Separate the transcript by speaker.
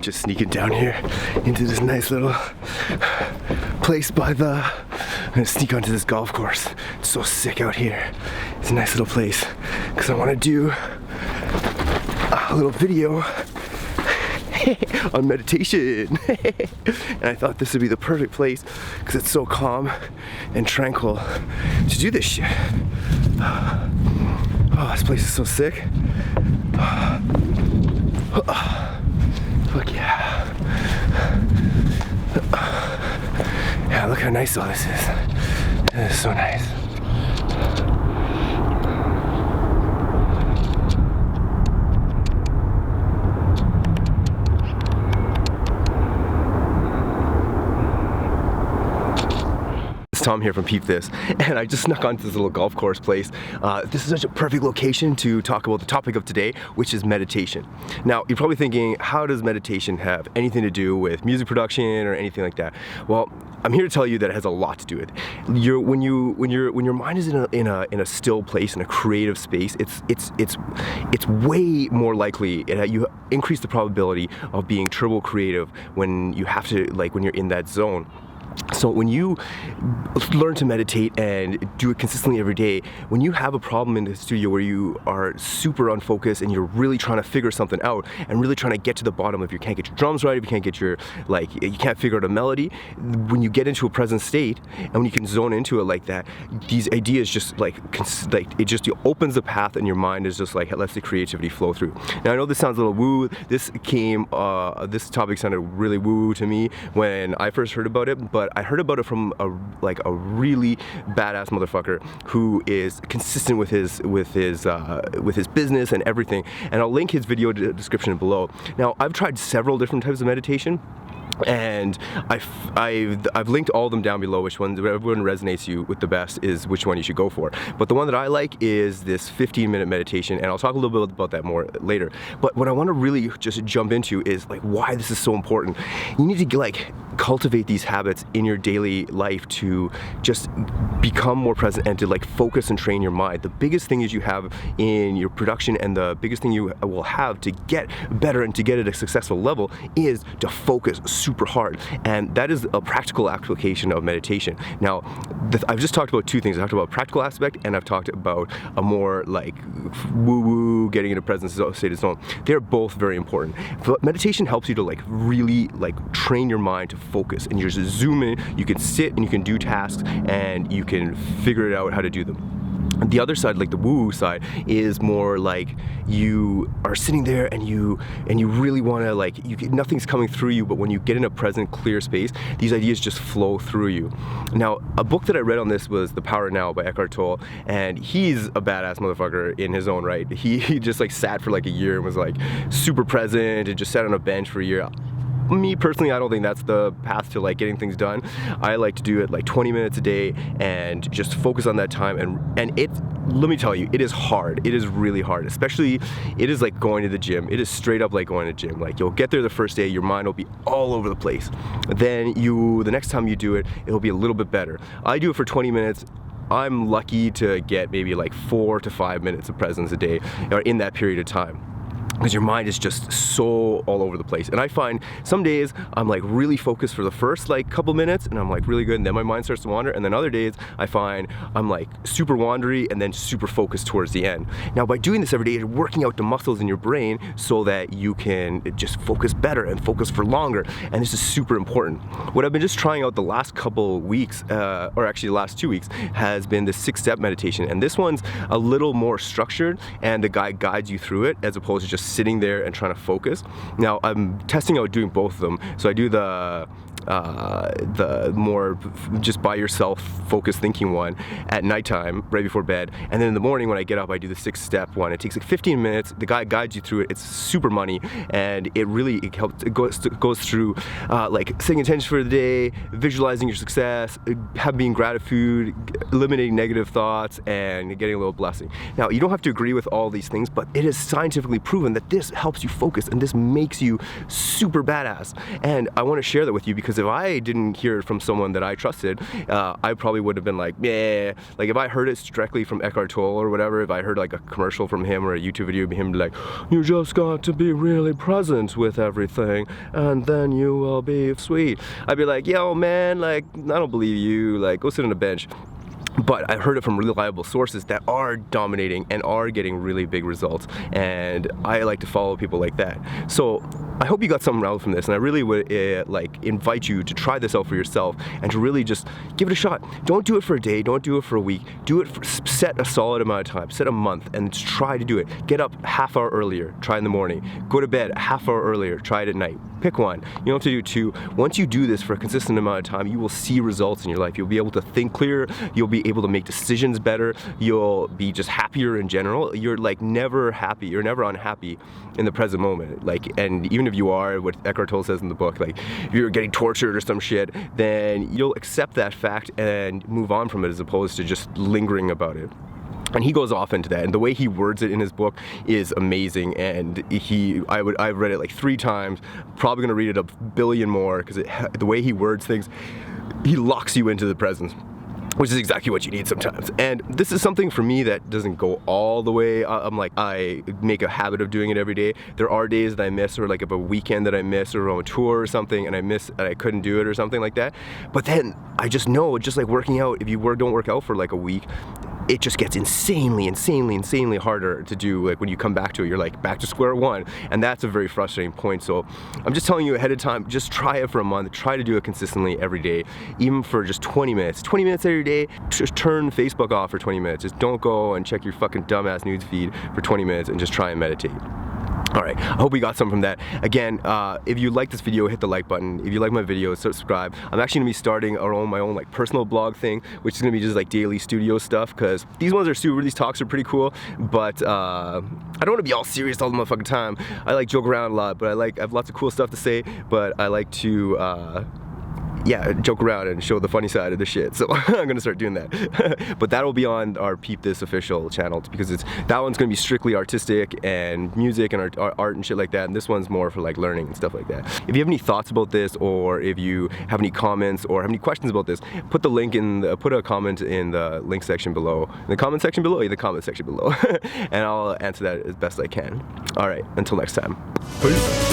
Speaker 1: Just sneaking down here into this nice little place by the... I'm gonna sneak onto this golf course. It's so sick out here. It's a nice little place because I want to do a little video on meditation. And I thought this would be the perfect place because it's so calm and tranquil to do this shit. Oh, this place is so sick. Fuck yeah. Yeah, look how nice all this is. This is so nice. Tom here from Peep This, and I just snuck onto this little golf course place. This is such a perfect location to talk about the topic of today, which is meditation. Now, you're probably thinking, how does meditation have anything to do with music production or anything like that? Well, I'm here to tell you that it has a lot to do with it. When your mind is in a still place, in a creative space, it's way more likely. You increase the probability of being turbo creative when you have to, like, when you're in that zone. So when you learn to meditate and do it consistently every day, when you have a problem in the studio where you are super unfocused and you're really trying to figure something out and really trying to get to the bottom, if you can't get your drums right, if you can't get your, you can't figure out a melody, when you get into a present state and when you can zone into it like that, these ideas just it just opens the path and your mind is just it lets the creativity flow through. Now I know this sounds a little woo. This topic sounded really woo to me when I first heard about it, but I heard about it from a really badass motherfucker who is consistent with his business and everything. And I'll link his video description below. Now, I've tried several different types of meditation, and I've linked all of them down below. Which one resonates you with the best is which one you should go for. But the one that I like is this 15-minute meditation, and I'll talk a little bit about that more later. But what I want to really just jump into is why this is so important. You need to cultivate these habits in your daily life to just become more present and to focus and train your mind. The biggest thing is you have in your production, and the biggest thing you will have to get better and to get at a successful level is to focus super hard, and that is a practical application of meditation. Now, I've just talked about two things. I talked about a practical aspect, and I've talked about a more woo-woo, getting into present state of zone. They're both very important. But meditation helps you to really train your mind to focus, and you just zoom in. You can sit and you can do tasks, and you can figure it out how to do them. The other side, the woo side, is more you are sitting there and you really want to nothing's coming through you, but when you get in a present, clear space, these ideas just flow through you. Now, a book that I read on this was The Power Now by Eckhart Tolle, and he's a badass motherfucker in his own right. He just sat for a year and was super present and just sat on a bench for a year. Me personally, I don't think that's the path to getting things done. I like to do it 20 minutes a day and just focus on that time, and let me tell you, it is hard. It is really hard. Especially, it is like going to the gym. It is straight up like going to the gym. You'll get there the first day, your mind will be all over the place. Then the next time you do it, it'll be a little bit better. I do it for 20 minutes. I'm lucky to get maybe 4 to 5 minutes of presence a day, or in that period of time, because your mind is just so all over the place. And I find some days I'm really focused for the first couple minutes, and I'm really good, and then my mind starts to wander. And then other days I find I'm super wandery and then super focused towards the end. Now, by doing this every day, you're working out the muscles in your brain so that you can just focus better and focus for longer. And this is super important. What I've been just trying out the last couple weeks, or actually the last 2 weeks, has been the 6-step meditation. And this one's a little more structured, and the guy guides you through it as opposed to just sitting there and trying to focus. Now, I'm testing out doing both of them. So I do the more just by yourself focused thinking one at nighttime right before bed, and then in the morning when I get up, I do the 6-step one. It takes 15 minutes. The guy guides you through it. It's super money, and it helps. It goes through setting intentions for the day, visualizing your success, being gratitude, eliminating negative thoughts, and getting a little blessing. Now, you don't have to agree with all these things, but it is scientifically proven that this helps you focus and this makes you super badass. And I want to share that with you because because if I didn't hear it from someone that I trusted, I probably would have been like, yeah. Like if I heard it directly from Eckhart Tolle or whatever, if I heard like a commercial from him or a YouTube video of him like, you just got to be really present with everything and then you will be sweet, I'd be like, yo man, like I don't believe you, like go sit on a bench. But I heard it from reliable sources that are dominating and are getting really big results, and I like to follow people like that. So I hope you got something out from this, and I really would like invite you to try this out for yourself and to really just give it a shot. Don't do it for a day, don't do it for a week, do it for, set a solid amount of time, set a month, and just try to do it. Get up half hour earlier, try in the morning. Go to bed a half hour earlier, try it at night. Pick one. You don't have to do two. Once you do this for a consistent amount of time, you will see results in your life. You'll be able to think clearer, you'll be able to make decisions better, you'll be just happier in general. You're like never happy, you're never unhappy in the present moment. Like, and even if you are, what Eckhart Tolle says in the book, like if you're getting tortured or some shit, then you'll accept that fact and move on from it as opposed to just lingering about it. And he goes off into that, and the way he words it in his book is amazing. And I've read it like 3 times, probably gonna read it a billion more, because the way he words things, he locks you into the present, which is exactly what you need sometimes. And this is something for me that doesn't go all the way. I make a habit of doing it every day. There are days that I miss, or like if a weekend that I miss, or on a tour or something, and I miss and I couldn't do it or something like that. But then I just know, just like working out, if you don't work out for like a week, it just gets insanely harder to do. Like when you come back to it, you're like back to square one, and that's a very frustrating point. So I'm just telling you ahead of time, just try it for a month, try to do it consistently every day, even for just 20 minutes every day. Just turn Facebook off for 20 minutes. Just don't go and check your fucking dumbass news feed for 20 minutes and just try and meditate. Alright, I hope you got some from that. Again, if you like this video, hit the like button. If you like my videos, subscribe. I'm actually going to be starting my own like personal blog thing, which is going to be just like daily studio stuff, because these ones are super, these talks are pretty cool, but I don't want to be all serious all the motherfucking time. I like joke around a lot, but I have lots of cool stuff to say, but I like to yeah, joke around and show the funny side of the shit. So I'm gonna start doing that. But that'll be on our Peep This official channel, because that one's gonna be strictly artistic and music and art and shit like that. And this one's more for like learning and stuff like that. If you have any thoughts about this, or if you have any comments or have any questions about this, put a comment in the link section below. In the comment section below, and I'll answer that as best I can. All right, until next time. Peace.